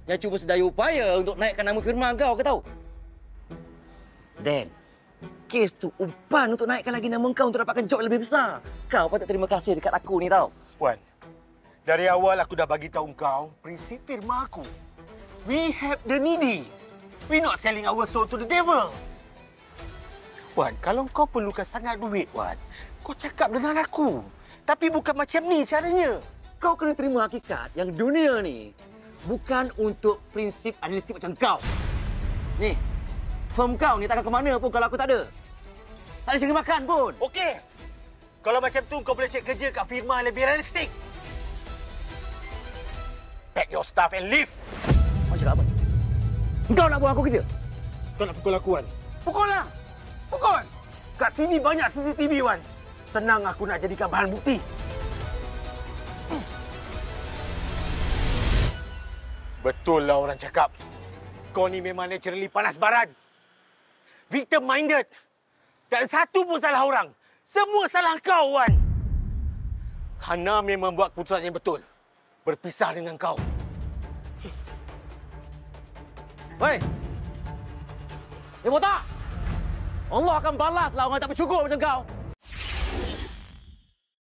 yang cuba sedaya upaya untuk naikkan nama firma kau, kau tahu? Dan kes tu umpan untuk naikkan lagi nama kau untuk dapatkan job lebih besar. Kau patut terima kasih dekat aku ni tau. Puan, dari awal aku dah bagi tahu kau prinsip firma aku. We help the needy. We not selling our soul to the devil. Puan, kalau kau perlukan sangat duit, Puan, kau cakap dengan aku. Tapi bukan macam ni caranya. Kau kena terima hakikat yang dunia ni bukan untuk prinsip idealistik macam kau. Ni, firm kau ni takkan ke mana pun kalau aku tak ada. Tak ada segi makan pun. Okey. Kalau macam tu, kau boleh cek kerja kat firma yang lebih realistik. Pack your stuff and leave. Kau cakap apa? Kau nak buang aku kerja? Kau nak pukul aku, Wan? Pukullah! Pukul! Kat sini banyak CCTV, Wan. Senang aku nak jadikan bahan bukti. Betul lah orang cakap. Kau ni memang naturally panas baran. Victim-minded. Tak ada satu pun salah orang. Semua salah kau, Wan. Hana memang buat keputusan yang betul. Berpisah dengan kau. Hei! Dia botak! Allah akan balaslah orang tak bersyukur macam kau.